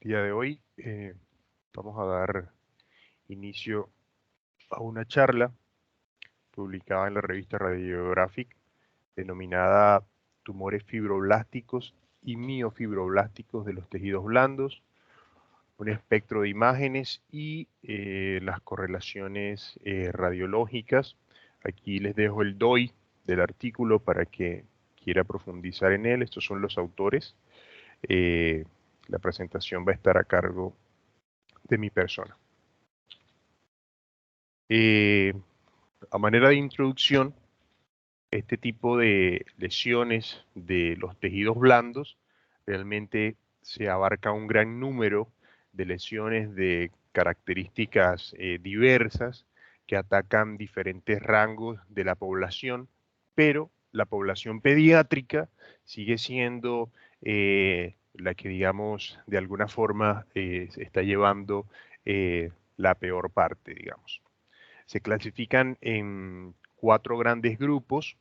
día de hoy vamos a dar inicio a una charla publicada en la revista Radiographic denominada Tumores fibroblásticos y miofibroblásticos de los tejidos blandos, un espectro de imágenes y las correlaciones radiológicas. Aquí les dejo el DOI del artículo para que quiera profundizar en él. Estos son los autores. La presentación va a estar a cargo de mi persona. A manera de introducción, este tipo de lesiones de los tejidos blandos realmente se abarca un gran número de lesiones de características diversas que atacan diferentes rangos de la población, pero la población pediátrica sigue siendo la que, digamos, de alguna forma se está llevando la peor parte, digamos. Se clasifican en 4 grandes grupos.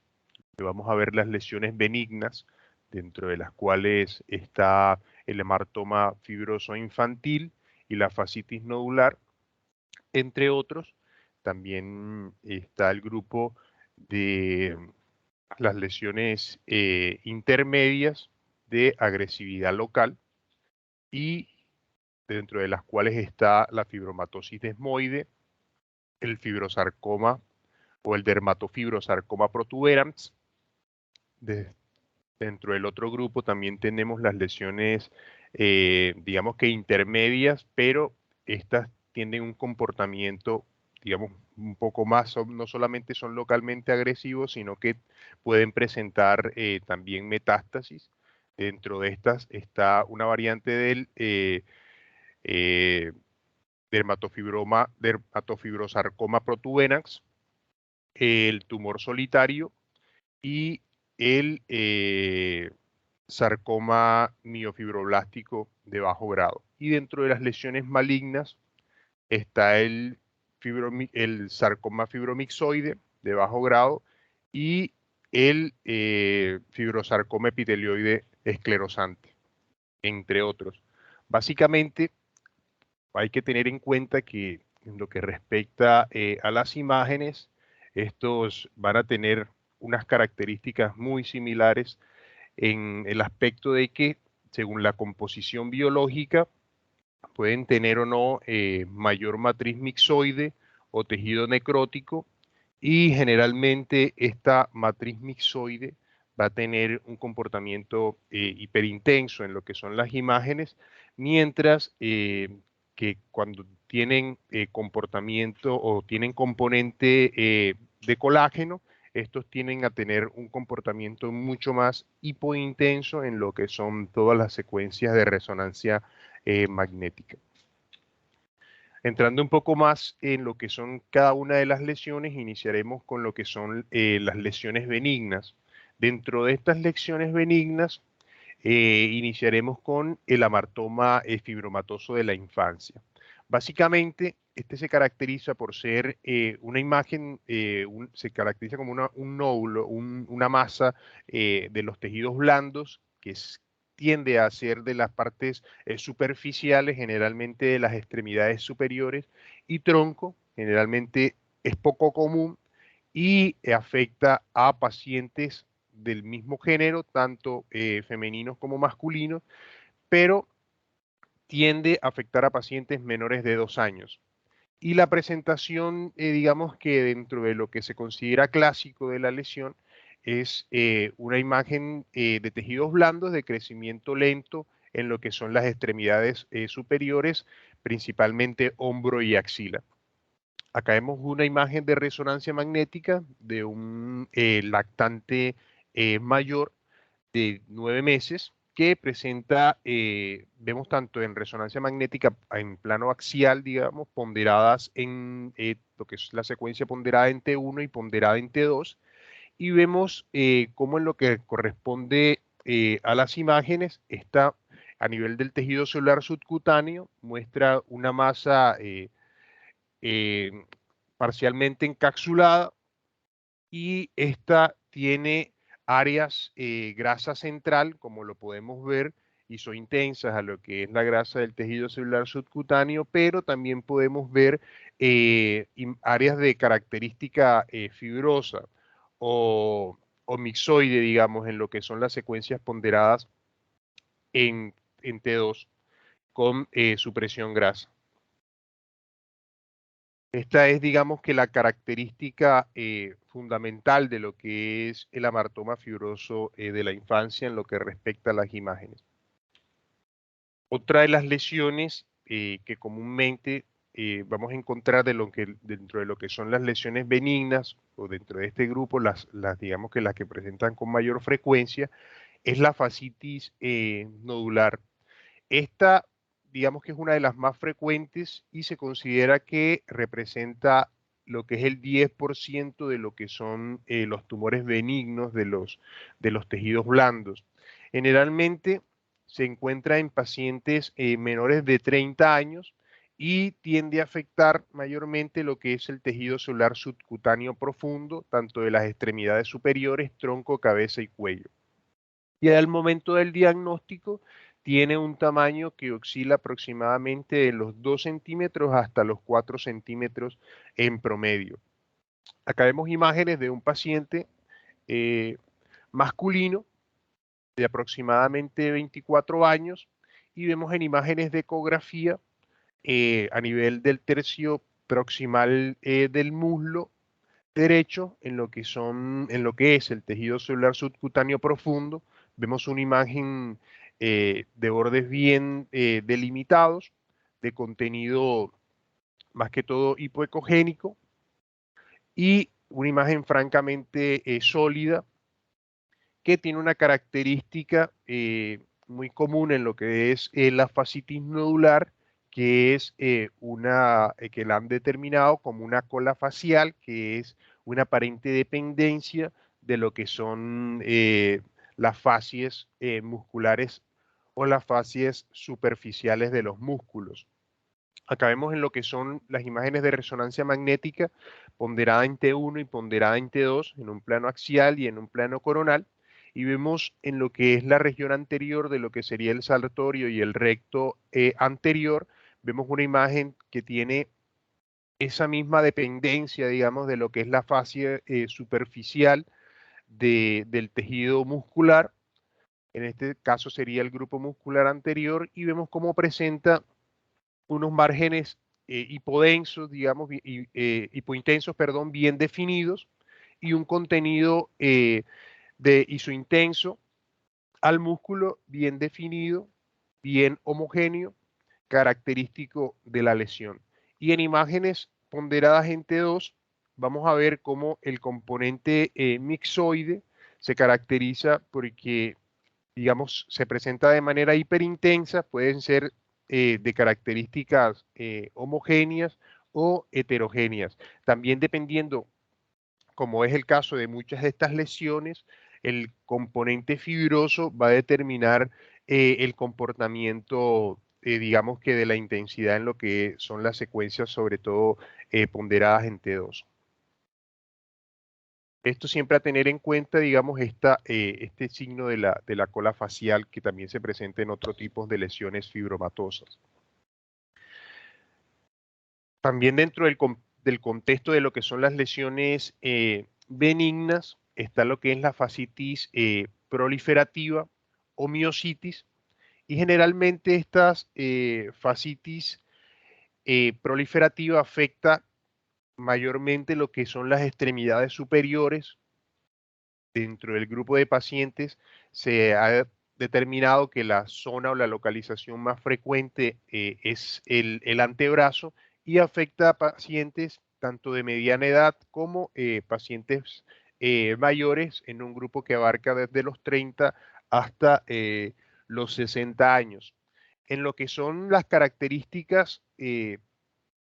Vamos a ver las lesiones benignas, dentro de las cuales está el hematoma fibroso infantil y la fascitis nodular, entre otros. También está el grupo de las lesiones intermedias de agresividad local, y dentro de las cuales está la fibromatosis desmoide, el fibrosarcoma o el dermatofibrosarcoma protuberans. Dentro del otro grupo también tenemos las lesiones, digamos que intermedias, pero estas tienen un comportamiento, digamos, un poco más, no solamente son localmente agresivos, sino que pueden presentar también metástasis. Dentro de estas está una variante del eh, dermatofibrosarcoma protuberans, el tumor solitario y el sarcoma miofibroblástico de bajo grado. Y dentro de las lesiones malignas está el sarcoma fibromixoide de bajo grado y el fibrosarcoma epitelioide esclerosante, entre otros. Básicamente, hay que tener en cuenta que en lo que respecta a las imágenes, estos van a tener unas características muy similares en el aspecto de que, según la composición biológica, pueden tener o no mayor matriz mixoide o tejido necrótico, y generalmente esta matriz mixoide va a tener un comportamiento hiperintenso en lo que son las imágenes, mientras que cuando tienen comportamiento o tienen componente de colágeno, estos tienden a tener un comportamiento mucho más hipointenso en lo que son todas las secuencias de resonancia magnética. Entrando un poco más en lo que son cada una de las lesiones, iniciaremos con lo que son las lesiones benignas. Dentro de estas lesiones benignas, iniciaremos con el amartoma fibromatoso de la infancia. Básicamente, este se caracteriza por ser una imagen, se caracteriza como un nódulo, una masa de los tejidos blandos que tiende a ser de las partes superficiales, generalmente de las extremidades superiores, y tronco, generalmente es poco común y afecta a pacientes del mismo género, tanto femeninos como masculinos, pero tiende a afectar a pacientes menores de 2 años. Y la presentación, digamos que dentro de lo que se considera clásico de la lesión, es una imagen de tejidos blandos de crecimiento lento en lo que son las extremidades superiores, principalmente hombro y axila. Acá vemos una imagen de resonancia magnética de un lactante mayor de 9 meses que presenta, vemos tanto en resonancia magnética en plano axial, digamos, ponderadas en lo que es la secuencia ponderada en T1 y ponderada en T2, y vemos cómo en lo que corresponde a las imágenes, está a nivel del tejido celular subcutáneo, muestra una masa eh, parcialmente encapsulada, y esta tiene áreas grasa central, como lo podemos ver isointensas a lo que es la grasa del tejido celular subcutáneo, pero también podemos ver áreas de característica fibrosa o mixoide, digamos, en lo que son las secuencias ponderadas en T2 con supresión grasa. Esta es, digamos, que la característica fundamental de lo que es el amartoma fibroso de la infancia en lo que respecta a las imágenes. Otra de las lesiones que comúnmente vamos a encontrar dentro de lo que son las lesiones benignas o dentro de este grupo, digamos que las que presentan con mayor frecuencia, es la fascitis nodular. Esta, digamos que es una de las más frecuentes y se considera que representa lo que es el 10% de lo que son los tumores benignos de los tejidos blandos. Generalmente se encuentra en pacientes menores de 30 años y tiende a afectar mayormente lo que es el tejido celular subcutáneo profundo, tanto de las extremidades superiores, tronco, cabeza y cuello. Y al momento del diagnóstico tiene un tamaño que oscila aproximadamente de los 2 centímetros hasta los 4 centímetros en promedio. Acá vemos imágenes de un paciente masculino de aproximadamente 24 años y vemos en imágenes de ecografía a nivel del tercio proximal del muslo derecho en lo que es el tejido celular subcutáneo profundo. Vemos una imagen de bordes bien delimitados, de contenido más que todo hipoecogénico y una imagen francamente sólida que tiene una característica muy común en lo que es la fascitis nodular, que es que la han determinado como una cola facial, que es una aparente dependencia de lo que son las fascies musculares o las fascies superficiales de los músculos. Acá vemos en lo que son las imágenes de resonancia magnética ponderada en T1 y ponderada en T2, en un plano axial y en un plano coronal, y vemos en lo que es la región anterior de lo que sería el sartorio y el recto anterior, vemos una imagen que tiene esa misma dependencia, digamos, de lo que es la fascia superficial del tejido muscular. En este caso sería el grupo muscular anterior y vemos cómo presenta unos márgenes hipodensos, digamos, hipointensos, perdón, bien definidos y un contenido de isointenso al músculo bien definido, bien homogéneo, característico de la lesión. Y en imágenes ponderadas en T2 vamos a ver cómo el componente mixoide se caracteriza porque, digamos, se presenta de manera hiperintensa, pueden ser de características homogéneas o heterogéneas. También dependiendo, como es el caso de muchas de estas lesiones, el componente fibroso va a determinar el comportamiento, digamos que de la intensidad en lo que son las secuencias, sobre todo ponderadas en T2. Esto siempre a tener en cuenta, digamos, este signo de la cola facial que también se presenta en otros tipos de lesiones fibromatosas. También dentro del contexto de lo que son las lesiones benignas, está lo que es la fascitis proliferativa o miositis, y generalmente estas fascitis proliferativa afecta mayormente lo que son las extremidades superiores. Dentro del grupo de pacientes se ha determinado que la zona o la localización más frecuente es el antebrazo y afecta a pacientes tanto de mediana edad como pacientes mayores en un grupo que abarca desde los 30 hasta los 60 años. En lo que son las características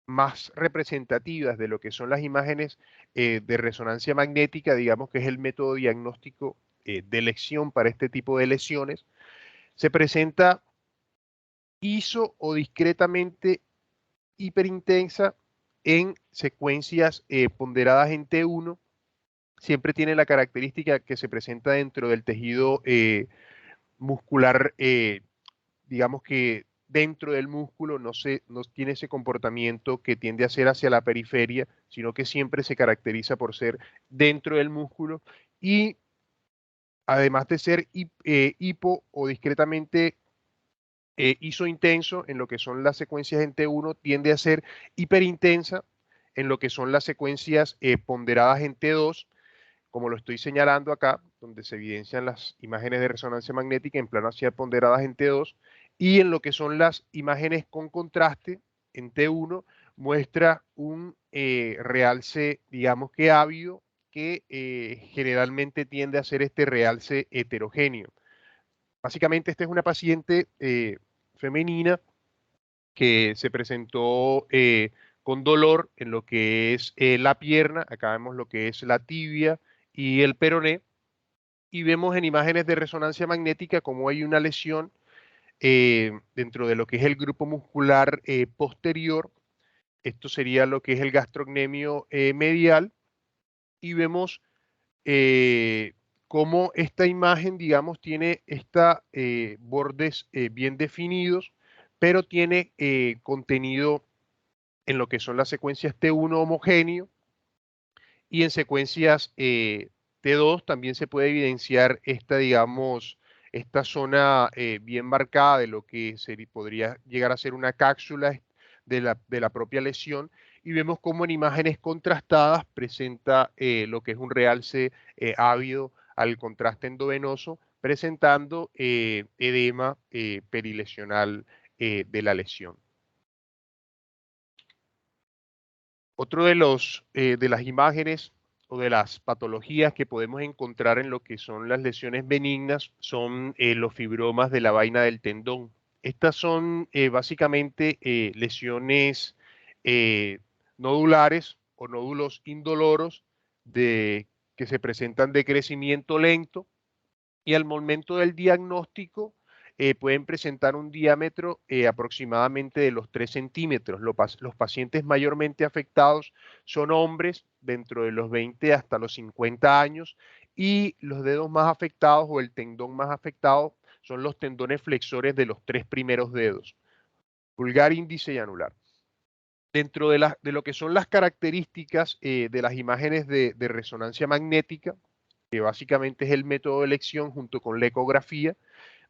más representativas de lo que son las imágenes de resonancia magnética, digamos que es el método diagnóstico de elección para este tipo de lesiones, se presenta iso o discretamente hiperintensa en secuencias ponderadas en T1. Siempre tiene la característica que se presenta dentro del tejido muscular digamos que dentro del músculo, no tiene ese comportamiento que tiende a ser hacia la periferia, sino que siempre se caracteriza por ser dentro del músculo y además de ser hipo o discretamente isointenso en lo que son las secuencias en T1, tiende a ser hiperintensa en lo que son las secuencias ponderadas en T2, como lo estoy señalando acá, donde se evidencian las imágenes de resonancia magnética en plano axial ponderadas en T2, y en lo que son las imágenes con contraste en T1, muestra un realce, digamos que ávido, que generalmente tiende a ser este realce heterogéneo. Básicamente, esta es una paciente femenina que se presentó con dolor en lo que es la pierna, acá vemos lo que es la tibia y el peroné, y vemos en imágenes de resonancia magnética cómo hay una lesión dentro de lo que es el grupo muscular posterior. Esto sería lo que es el gastrocnemio medial, y vemos cómo esta imagen, digamos, tiene bordes bien definidos, pero tiene contenido en lo que son las secuencias T1 homogéneo, y en secuencias T2 también se puede evidenciar digamos, esta zona bien marcada de lo que podría llegar a ser una cápsula de la propia lesión, y vemos cómo en imágenes contrastadas presenta lo que es un realce ávido al contraste endovenoso, presentando edema perilesional de la lesión. Otro de las imágenes o de las patologías que podemos encontrar en lo que son las lesiones benignas son los fibromas de la vaina del tendón. Estas son básicamente lesiones eh, nodulares o nódulos indoloros que se presentan de crecimiento lento, y al momento del diagnóstico pueden presentar un diámetro aproximadamente de los 3 centímetros. Los pacientes mayormente afectados son hombres dentro de los 20 hasta los 50 años, y los dedos más afectados o el tendón más afectado son los tendones flexores de los 3 primeros dedos, pulgar, índice y anular. Dentro de lo que son las características de las imágenes de resonancia magnética, que básicamente es el método de elección junto con la ecografía,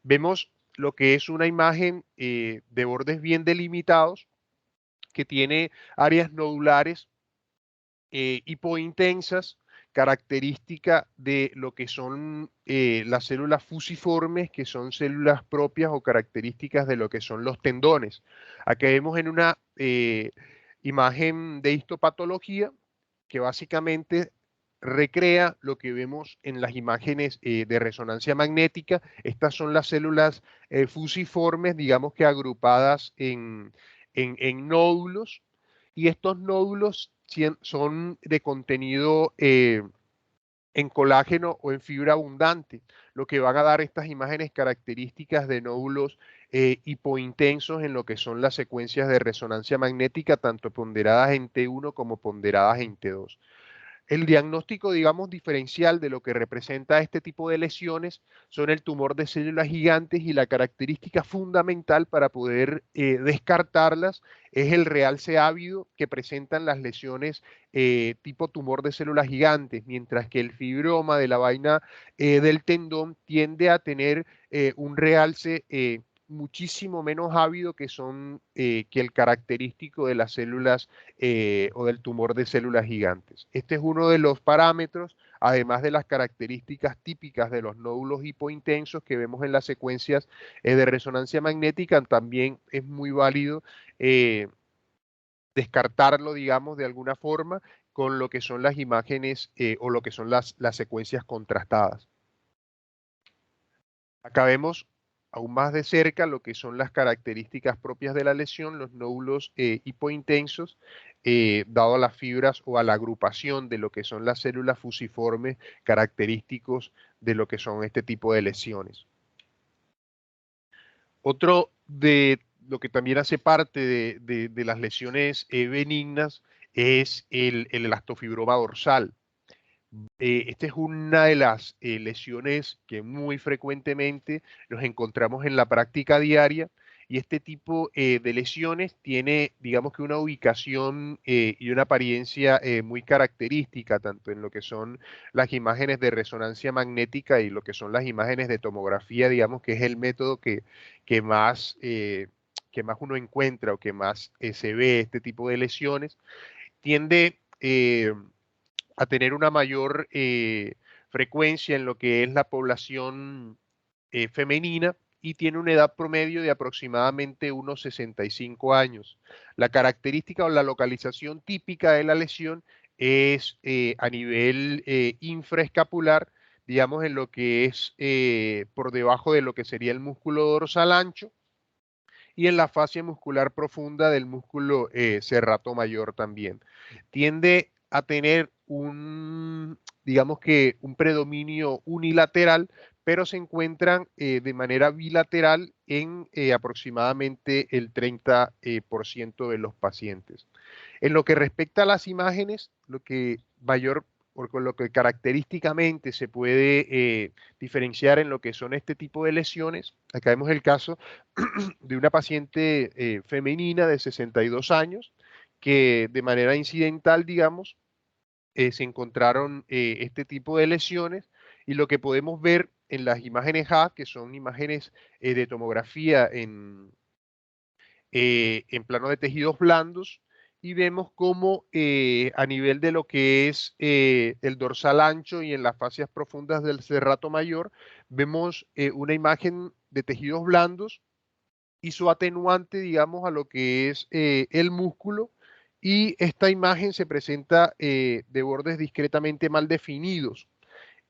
vemos lo que es una imagen de bordes bien delimitados que tiene áreas nodulares hipointensas, característica de lo que son las células fusiformes, que son células propias o características de lo que son los tendones. Aquí vemos en una imagen de histopatología que básicamente recrea lo que vemos en las imágenes de resonancia magnética. Estas son las células fusiformes, digamos que agrupadas en nódulos, y estos nódulos son de contenido en colágeno o en fibra abundante, lo que van a dar estas imágenes características de nódulos hipointensos en lo que son las secuencias de resonancia magnética, tanto ponderadas en T1 como ponderadas en T2. El diagnóstico, digamos, diferencial de lo que representa este tipo de lesiones son el tumor de células gigantes, y la característica fundamental para poder descartarlas es el realce ávido que presentan las lesiones tipo tumor de células gigantes, mientras que el fibroma de la vaina del tendón tiende a tener un realce muchísimo menos ávido que el característico de las células o del tumor de células gigantes. Este es uno de los parámetros, además de las características típicas de los nódulos hipointensos que vemos en las secuencias de resonancia magnética. También es muy válido descartarlo, digamos, de alguna forma con lo que son las imágenes o lo que son las secuencias contrastadas. Acá vemos aún más de cerca lo que son las características propias de la lesión, los nódulos hipointensos, dado a las fibras o a la agrupación de lo que son las células fusiformes característicos de lo que son este tipo de lesiones. Otro de lo que también hace parte de las lesiones benignas es el elastofibroma dorsal. Esta es una de las lesiones que muy frecuentemente nos encontramos en la práctica diaria y este tipo de lesiones tiene, digamos que una ubicación y una apariencia muy característica, tanto en lo que son las imágenes de resonancia magnética y lo que son las imágenes de tomografía, digamos que es el método que más, que más uno encuentra o que más se ve este tipo de lesiones. Tiende a tener una mayor frecuencia en lo que es la población femenina y tiene una edad promedio de aproximadamente unos 65 años. La característica o la localización típica de la lesión es a nivel infraescapular, digamos en lo que es por debajo de lo que sería el músculo dorsal ancho y en la fascia muscular profunda del músculo serrato mayor también. Tiende a tener un, digamos que un predominio unilateral, pero se encuentran de manera bilateral en aproximadamente el 30% de los pacientes. En lo que respecta a las imágenes, lo que mayor, por con lo que característicamente se puede diferenciar en lo que son este tipo de lesiones, acá vemos el caso de una paciente femenina de 62 años que de manera incidental, digamos, se encontraron este tipo de lesiones y lo que podemos ver en las imágenes A, que son imágenes de tomografía en plano de tejidos blandos, y vemos cómo a nivel de lo que es el dorsal ancho y en las fascias profundas del serrato mayor, vemos una imagen de tejidos blandos y su atenuante, digamos, a lo que es el músculo. Y esta imagen se presenta de bordes discretamente mal definidos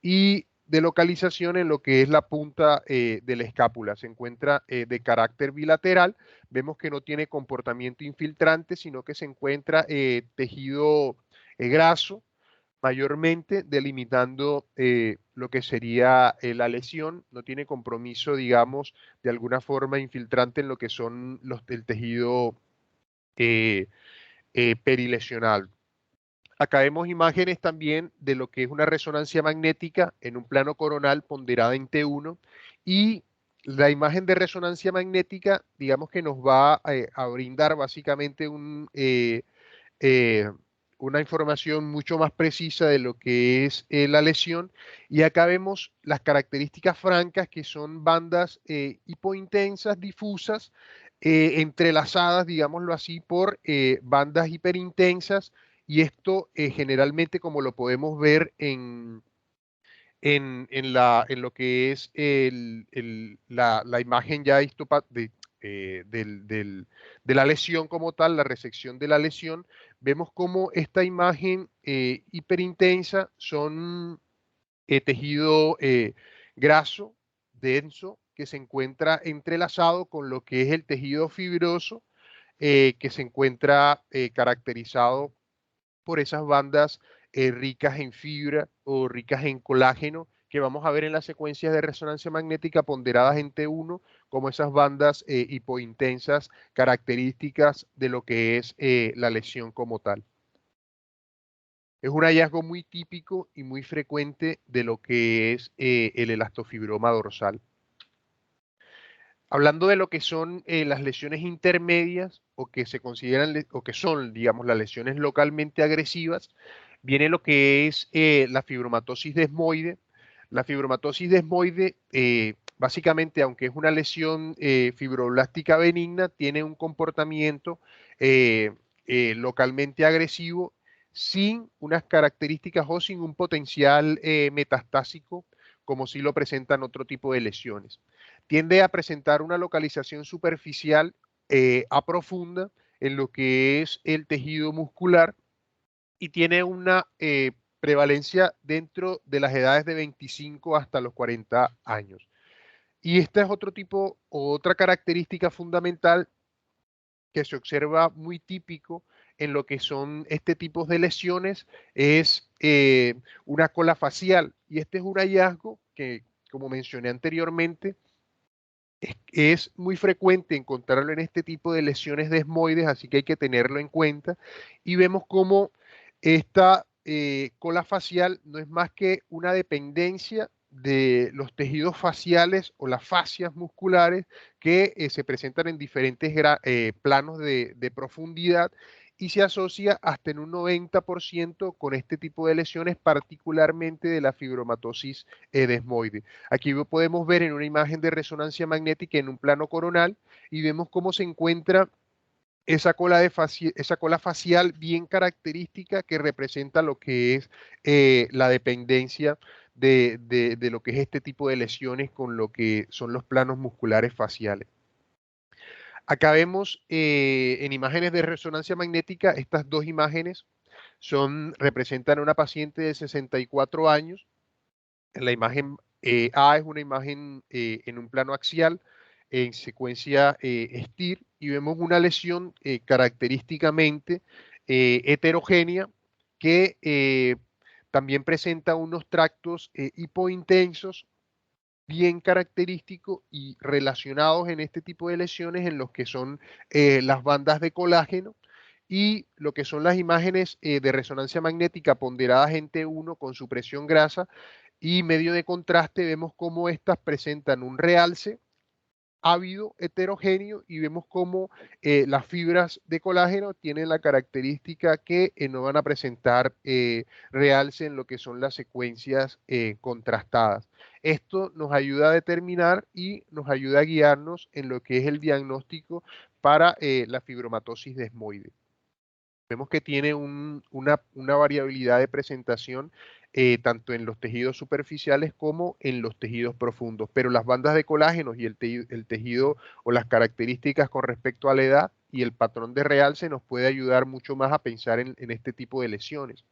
y de localización en lo que es la punta de la escápula. Se encuentra de carácter bilateral. Vemos que no tiene comportamiento infiltrante, sino que se encuentra tejido graso mayormente delimitando lo que sería la lesión, no tiene compromiso, digamos, de alguna forma infiltrante en lo que son el tejido eh, perilesional. Acá vemos imágenes también de lo que es una resonancia magnética en un plano coronal ponderada en T1 y la imagen de resonancia magnética, digamos que nos va a brindar básicamente eh, una información mucho más precisa de lo que es la lesión. Y acá vemos las características francas que son bandas hipointensas, difusas, entrelazadas, digámoslo así, por bandas hiperintensas. Y esto generalmente, como lo podemos ver en lo que es la imagen ya de la lesión como tal, la resección de la lesión, vemos como esta imagen hiperintensa son tejido graso, denso, que se encuentra entrelazado con lo que es el tejido fibroso, que se encuentra caracterizado por esas bandas ricas en fibra o ricas en colágeno que vamos a ver en las secuencias de resonancia magnética ponderadas en T1 como esas bandas hipointensas características de lo que es la lesión como tal. Es un hallazgo muy típico y muy frecuente de lo que es el elastofibroma dorsal. Hablando de lo que son las lesiones intermedias o que se consideran o que son, digamos, las lesiones localmente agresivas, viene lo que es la fibromatosis desmoide. La fibromatosis desmoide, básicamente, aunque es una lesión fibroblástica benigna, tiene un comportamiento localmente agresivo sin unas características o sin un potencial metastásico, como sí lo presentan otro tipo de lesiones. Tiende a presentar una localización superficial a profunda en lo que es el tejido muscular y tiene una prevalencia dentro de las edades de 25 hasta los 40 años. Y esta es otro tipo, otra característica fundamental que se observa muy típico en lo que son este tipo de lesiones es una cola facial. Y este es un hallazgo que, como mencioné anteriormente, es muy frecuente encontrarlo en este tipo de lesiones desmoides, así que hay que tenerlo en cuenta. Y vemos cómo esta cola facial no es más que una dependencia de los tejidos faciales o las fascias musculares que se presentan en diferentes planos de profundidad y se asocia hasta en un 90% con este tipo de lesiones, particularmente de la fibromatosis desmoide. Aquí podemos ver en una imagen de resonancia magnética en un plano coronal y vemos cómo se encuentra esa cola facial bien característica que representa lo que es la dependencia de lo que es este tipo de lesiones con lo que son los planos musculares faciales. Acá vemos en imágenes de resonancia magnética, estas dos imágenes representan a una paciente de 64 años. La imagen A es una imagen en un plano axial en secuencia STIR y vemos una lesión característicamente heterogénea que también presenta unos tractos hipointensos bien característicos y relacionados en este tipo de lesiones en los que son las bandas de colágeno y lo que son las imágenes de resonancia magnética ponderadas en T1 con supresión grasa y medio de contraste. Vemos cómo estas presentan un realce ávido, heterogéneo, y vemos cómo las fibras de colágeno tienen la característica que no van a presentar realce en lo que son las secuencias contrastadas. Esto nos ayuda a determinar y nos ayuda a guiarnos en lo que es el diagnóstico para la fibromatosis desmoide. Vemos que tiene una variabilidad de presentación tanto en los tejidos superficiales como en los tejidos profundos, pero las bandas de colágenos y el tejido o las características con respecto a la edad y el patrón de realce nos puede ayudar mucho más a pensar en este tipo de lesiones.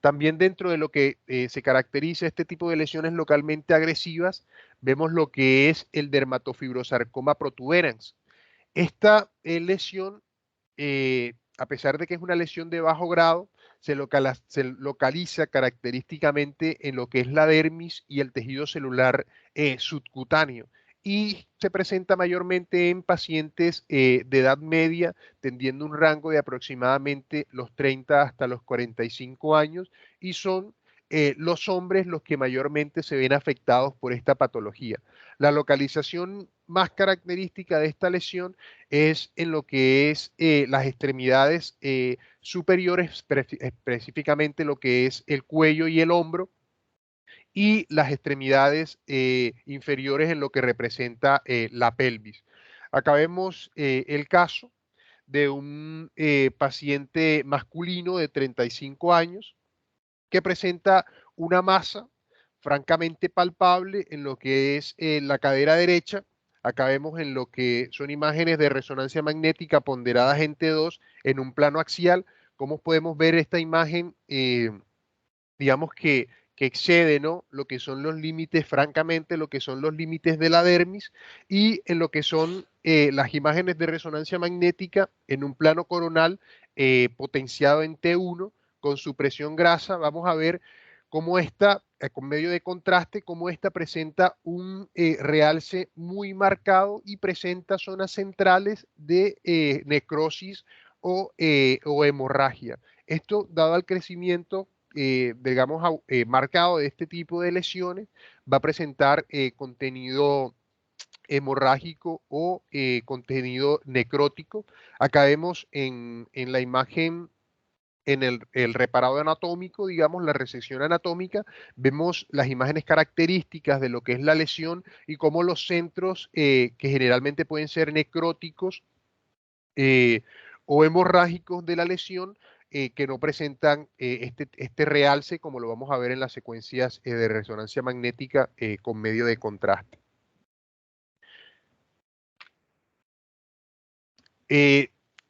También dentro de lo que se caracteriza este tipo de lesiones localmente agresivas, vemos lo que es el dermatofibrosarcoma protuberans. Esta lesión a pesar de que es una lesión de bajo grado, se localiza característicamente en lo que es la dermis y el tejido celular subcutáneo y se presenta mayormente en pacientes de edad media, tendiendo un rango de aproximadamente los 30 hasta los 45 años y son los hombres los que mayormente se ven afectados por esta patología. La localización más característica de esta lesión es en lo que es las extremidades superiores, específicamente lo que es el cuello y el hombro, y las extremidades inferiores en lo que representa la pelvis. Acá vemos el caso de un paciente masculino de 35 años que presenta una masa francamente palpable en lo que es la cadera derecha. Acá vemos en lo que son imágenes de resonancia magnética ponderadas en T2 en un plano axial. Como podemos ver esta imagen, digamos que excede, ¿no?, lo que son los límites, francamente, lo que son los límites de la dermis y en lo que son las imágenes de resonancia magnética en un plano coronal potenciado en T1 con supresión grasa. Vamos a ver cómo esta, con medio de contraste, cómo esta presenta un realce muy marcado y presenta zonas centrales de necrosis o hemorragia. Esto, dado al crecimiento digamos, marcado de este tipo de lesiones, va a presentar contenido hemorrágico o contenido necrótico. Acá vemos en la imagen, en el reparado anatómico, digamos, la resección anatómica, vemos las imágenes características de lo que es la lesión y cómo los centros que generalmente pueden ser necróticos o hemorrágicos de la lesión que no presentan este realce como lo vamos a ver en las secuencias de resonancia magnética con medio de contraste.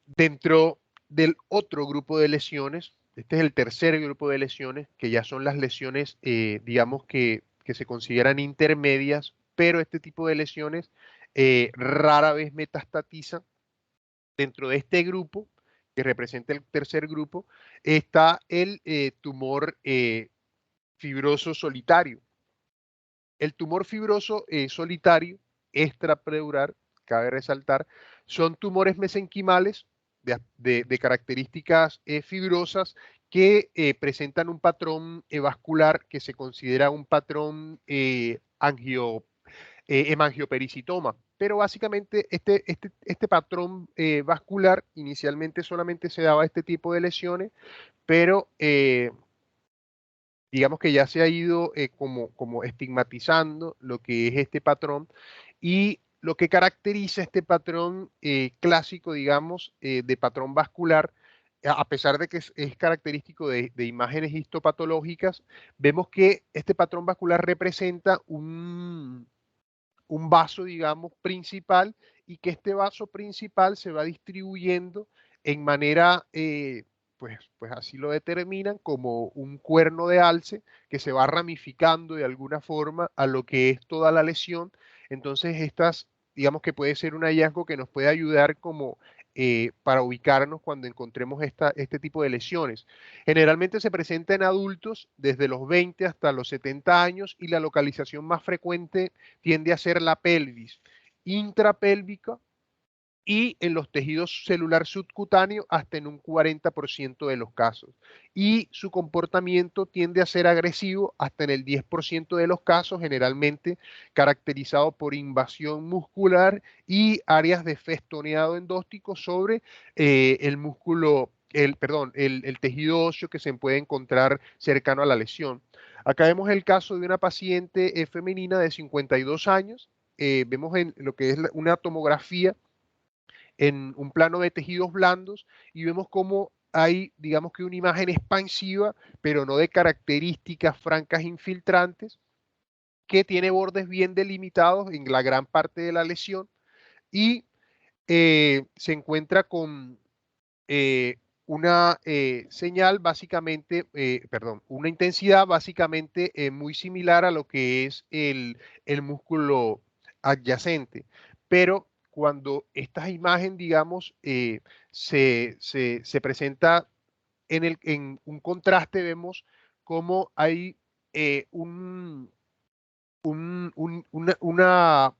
Dentro del otro grupo de lesiones, este es el tercer grupo de lesiones, que ya son las lesiones, digamos, que se consideran intermedias, pero este tipo de lesiones rara vez metastatizan. Dentro de este grupo, que representa el tercer grupo, está el tumor fibroso solitario. El tumor fibroso solitario extrapleural, cabe resaltar, son tumores mesenquimales de características fibrosas que presentan un patrón vascular que se considera un patrón hemangiopericitoma. Pero básicamente este patrón vascular inicialmente solamente se daba este tipo de lesiones, pero digamos que ya se ha ido como estigmatizando lo que es este patrón, y lo que caracteriza este patrón clásico, digamos, de patrón vascular, a pesar de que es característico de imágenes histopatológicas, vemos que este patrón vascular representa un vaso, digamos, principal, y que este vaso principal se va distribuyendo en manera, pues así lo determinan, como un cuerno de alce que se va ramificando de alguna forma a lo que es toda la lesión. Entonces, digamos que puede ser un hallazgo que nos puede ayudar como para ubicarnos cuando encontremos este tipo de lesiones. Generalmente se presenta en adultos desde los 20 hasta los 70 años, y la localización más frecuente tiende a ser la pelvis intrapélvica y en los tejidos celular subcutáneo hasta en un 40% de los casos. Y su comportamiento tiende a ser agresivo hasta en el 10% de los casos, generalmente caracterizado por invasión muscular y áreas de festoneado endóstico sobre el músculo, el tejido óseo que se puede encontrar cercano a la lesión. Acá vemos el caso de una paciente femenina de 52 años. Vemos en lo que es una tomografía en un plano de tejidos blandos, y vemos cómo hay, digamos que una imagen expansiva, pero no de características francas infiltrantes, que tiene bordes bien delimitados en la gran parte de la lesión, y se encuentra con una señal básicamente, una intensidad básicamente muy similar a lo que es el músculo adyacente. Pero cuando esta imagen, digamos, se presenta en un contraste, vemos cómo hay una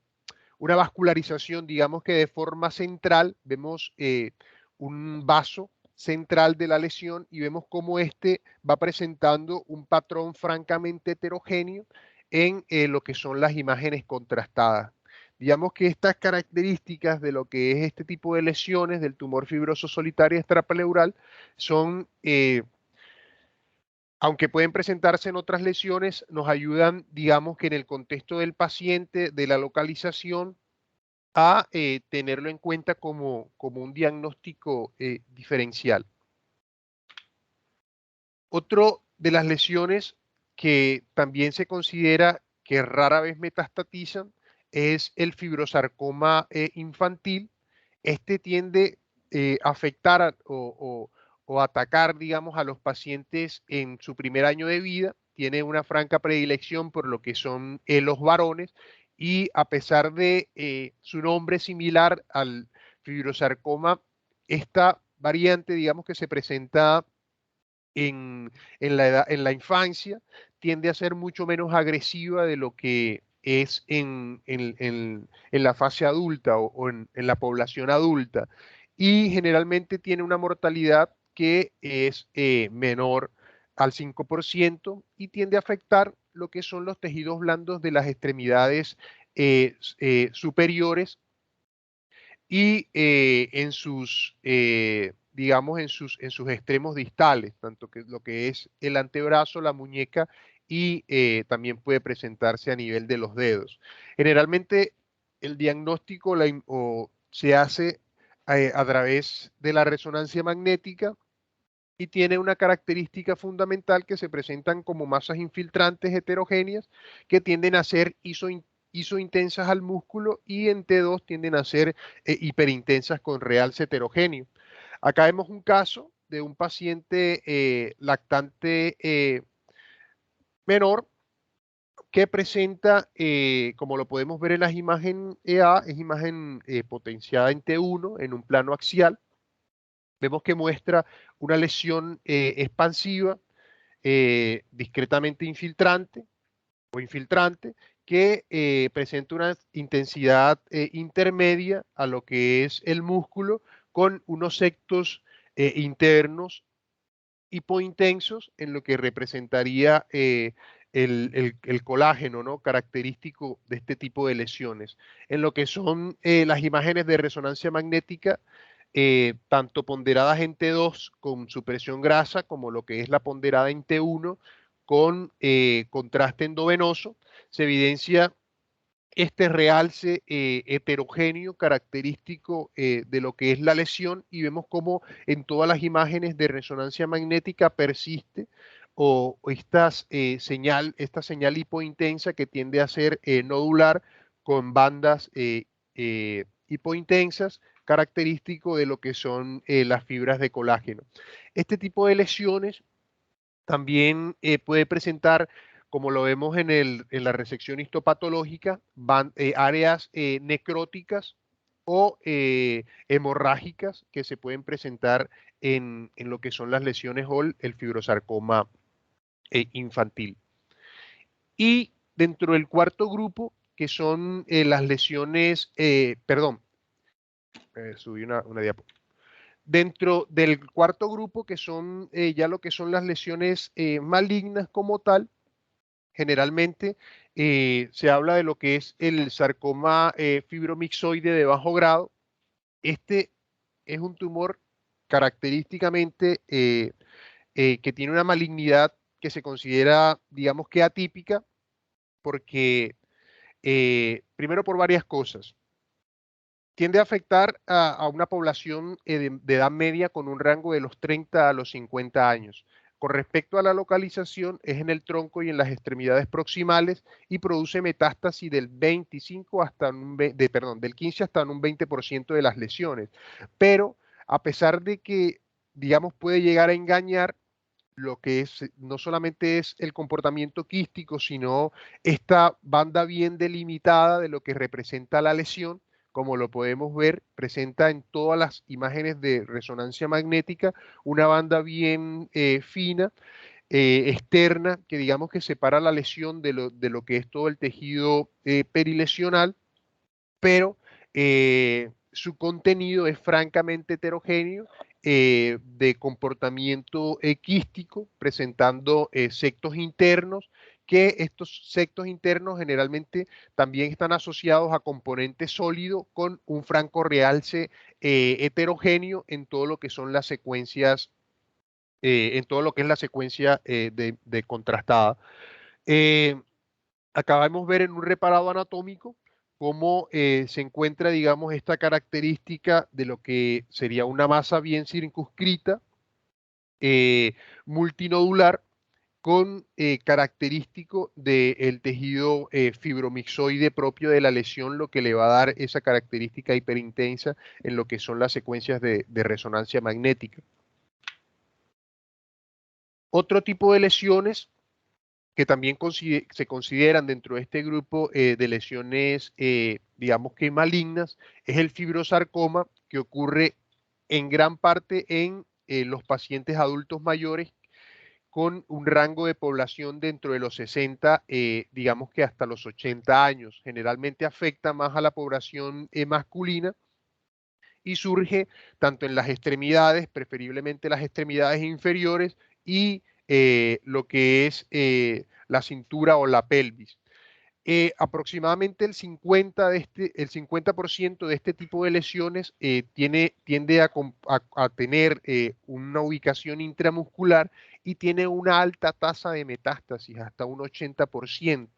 vascularización, digamos que de forma central. Vemos un vaso central de la lesión, y vemos cómo este va presentando un patrón francamente heterogéneo en lo que son las imágenes contrastadas. Digamos que estas características de lo que es este tipo de lesiones del tumor fibroso solitario extrapleural son, aunque pueden presentarse en otras lesiones, nos ayudan, digamos que en el contexto del paciente, de la localización, a tenerlo en cuenta como un diagnóstico diferencial. Otro de las lesiones que también se considera que rara vez metastatizan es el fibrosarcoma infantil. Este tiende a afectar o atacar, digamos, a los pacientes en su primer año de vida. Tiene una franca predilección por lo que son los varones, y a pesar de su nombre similar al fibrosarcoma, esta variante, digamos, que se presenta en la infancia, tiende a ser mucho menos agresiva de lo que es en la fase adulta o en la población adulta, y generalmente tiene una mortalidad que es menor al 5%, y tiende a afectar lo que son los tejidos blandos de las extremidades superiores, y digamos, en sus extremos distales, tanto que lo que es el antebrazo, la muñeca, y también puede presentarse a nivel de los dedos. Generalmente el diagnóstico se hace a través de la resonancia magnética, y tiene una característica fundamental, que se presentan como masas infiltrantes heterogéneas que tienden a ser isointensas al músculo, y en T2 tienden a ser hiperintensas con realce heterogéneo. Acá vemos un caso de un paciente lactante menor, que presenta, como lo podemos ver en las imágenes EA, es imagen potenciada en T1 en un plano axial. Vemos que muestra una lesión expansiva, discretamente infiltrante o infiltrante, que presenta una intensidad intermedia a lo que es el músculo, con unos sectos internos hipointensos en lo que representaría el colágeno, ¿no? Característico de este tipo de lesiones. En lo que son las imágenes de resonancia magnética, tanto ponderadas en T2 con supresión grasa, como lo que es la ponderada en T1 con contraste endovenoso, se evidencia este realce heterogéneo característico de lo que es la lesión, y vemos cómo en todas las imágenes de resonancia magnética persiste esta señal hipointensa que tiende a ser nodular con bandas hipointensas, característico de lo que son las fibras de colágeno. Este tipo de lesiones también puede presentar, como lo vemos en la resección histopatológica, áreas necróticas o hemorrágicas que se pueden presentar en lo que son las lesiones o el fibrosarcoma infantil. Y dentro del cuarto grupo, que son las lesiones, subí una diapo. Dentro del cuarto grupo, que son ya lo que son las lesiones malignas como tal, generalmente se habla de lo que es el sarcoma fibromixoide de bajo grado. Este es un tumor característicamente que tiene una malignidad que se considera, digamos que atípica, porque primero por varias cosas. Tiende a afectar a una población de edad media con un rango de los 30 a los 50 años. Con respecto a la localización, es en el tronco y en las extremidades proximales y produce metástasis del 25 hasta del 15 hasta un 20% de las lesiones. Pero a pesar de que, digamos, puede llegar a engañar, lo que es no solamente es el comportamiento quístico, sino esta banda bien delimitada de lo que representa la lesión, como lo podemos ver, presenta en todas las imágenes de resonancia magnética una banda bien fina, externa, que digamos que separa la lesión de lo que es todo el tejido perilesional, pero su contenido es francamente heterogéneo, de comportamiento quístico, presentando sectos internos, que estos sectos internos generalmente también están asociados a componentes sólidos con un franco realce heterogéneo en todo lo que son las secuencias, en todo lo que es la secuencia de contrastada. Acabamos de ver en un reparado anatómico cómo se encuentra, digamos, esta característica de lo que sería una masa bien circunscrita, eh, multinodular, con característico del tejido fibromixoide propio de la lesión, lo que le va a dar esa característica hiperintensa en lo que son las secuencias de resonancia magnética. Otro tipo de lesiones que también se consideran dentro de este grupo de lesiones, digamos que malignas, es el fibrosarcoma, que ocurre en gran parte en los pacientes adultos mayores con un rango de población dentro de los 60, digamos que hasta los 80 años. Generalmente afecta más a la población masculina y surge tanto en las extremidades, preferiblemente las extremidades inferiores, y lo que es la cintura o la pelvis. Aproximadamente el 50% de este tipo de lesiones tiende a tener una ubicación intramuscular y tiene una alta tasa de metástasis, hasta un 80%.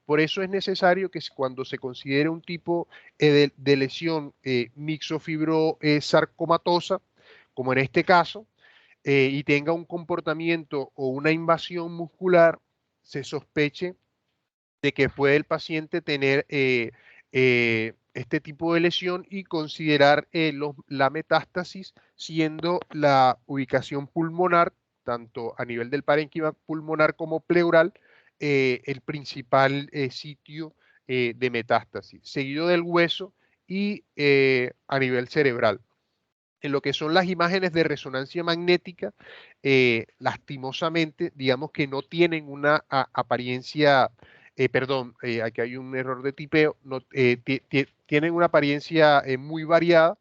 Por eso es necesario que cuando se considere un tipo de lesión mixofibrosarcomatosa, como en este caso, y tenga un comportamiento o una invasión muscular, se sospeche de que puede el paciente tener este tipo de lesión y considerar la metástasis siendo la ubicación pulmonar, tanto a nivel del parénquima pulmonar como pleural, el principal sitio de metástasis, seguido del hueso y a nivel cerebral. En lo que son las imágenes de resonancia magnética, lastimosamente, digamos que no tienen una apariencia, aquí hay un error de tipeo, no, tienen una apariencia muy variada,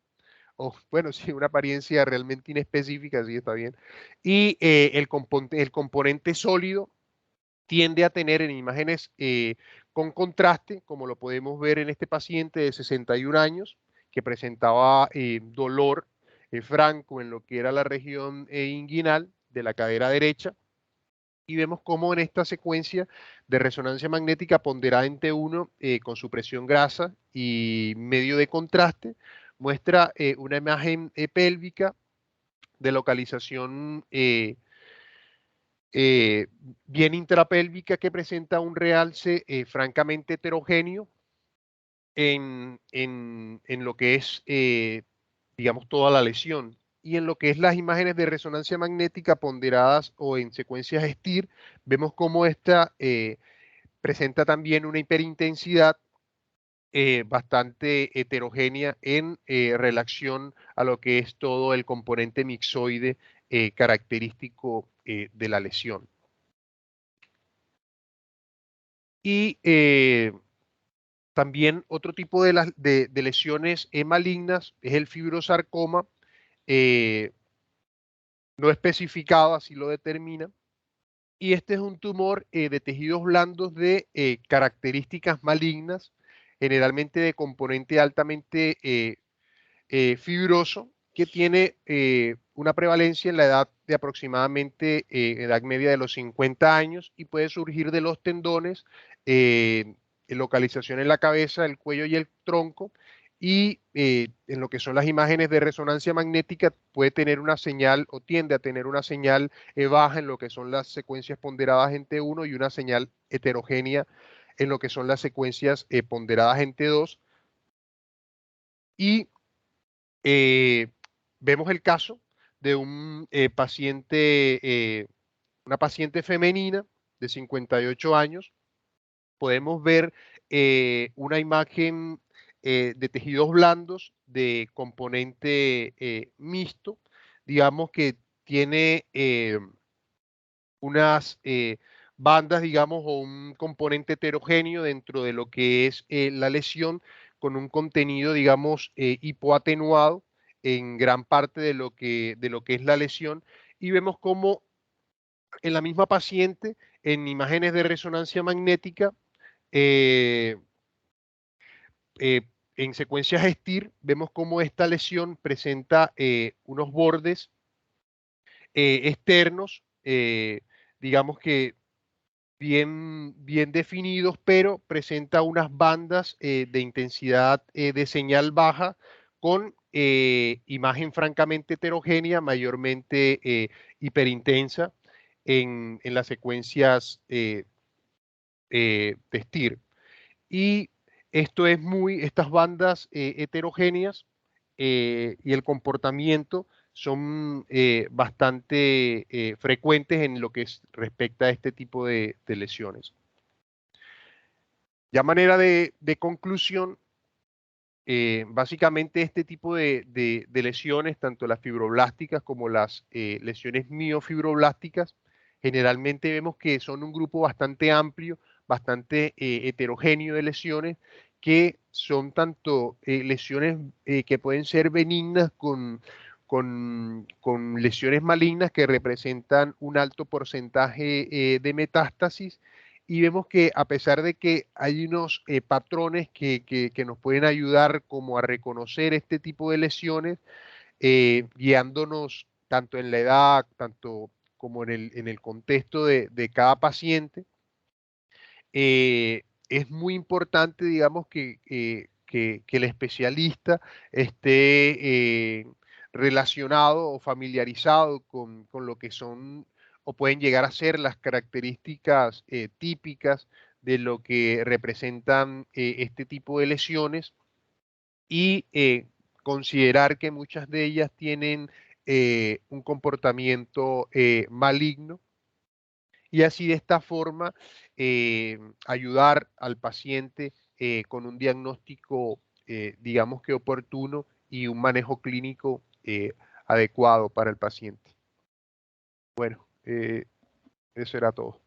o bueno, sí, una apariencia realmente inespecífica, sí está bien. Y el componente sólido tiende a tener en imágenes con contraste, como lo podemos ver en este paciente de 61 años, que presentaba dolor franco en lo que era la región inguinal de la cadera derecha. Y vemos cómo en esta secuencia de resonancia magnética ponderada en T1 con su presión grasa y medio de contraste, muestra una imagen pélvica de localización eh, bien intrapélvica que presenta un realce francamente heterogéneo en lo que es, digamos, toda la lesión. Y en lo que es las imágenes de resonancia magnética ponderadas o en secuencias STIR, vemos cómo esta presenta también una hiperintensidad bastante heterogénea en relación a lo que es todo el componente mixoide característico de la lesión. Y también otro tipo de lesiones malignas es el fibrosarcoma, eh, no especificado, así lo determina. Y este es un tumor de tejidos blandos de características malignas, generalmente de componente altamente fibroso, que tiene una prevalencia en la edad de aproximadamente edad media de los 50 años y puede surgir de los tendones, localización en la cabeza, el cuello y el tronco. Y en lo que son las imágenes de resonancia magnética puede tener una señal o tiende a tener una señal baja en lo que son las secuencias ponderadas en T1 y una señal heterogénea en lo que son las secuencias ponderadas en T2. Y eh, vemos el caso de un paciente, una paciente femenina de 58 años. Podemos ver una imagen de tejidos blandos de componente mixto, digamos que tiene unas bandas, digamos, o un componente heterogéneo dentro de lo que es la lesión con un contenido, digamos, hipoatenuado en gran parte de lo que es la lesión. Y vemos cómo en la misma paciente, en imágenes de resonancia magnética, eh, eh, en secuencias STIR, vemos cómo esta lesión presenta unos bordes externos, digamos que bien definidos, pero presenta unas bandas de intensidad de señal baja con imagen francamente heterogénea, mayormente hiperintensa en las secuencias de STIR. Y esto es estas bandas heterogéneas y el comportamiento son bastante frecuentes en lo que respecta a este tipo de lesiones. Ya manera de conclusión, básicamente este tipo de lesiones, tanto las fibroblásticas como las lesiones miofibroblásticas, generalmente vemos que son un grupo bastante amplio, bastante heterogéneo de lesiones, que son tanto lesiones que pueden ser benignas con lesiones malignas que representan un alto porcentaje de metástasis, y vemos que a pesar de que hay unos patrones que nos pueden ayudar como a reconocer este tipo de lesiones, guiándonos tanto en la edad, tanto como en el contexto de cada paciente, es muy importante, digamos, que el especialista esté relacionado o familiarizado con lo que son o pueden llegar a ser las características típicas de lo que representan este tipo de lesiones y considerar que muchas de ellas tienen un comportamiento maligno y así de esta forma ayudar al paciente con un diagnóstico, digamos que oportuno y un manejo clínico adecuado para el paciente. Bueno, eso era todo.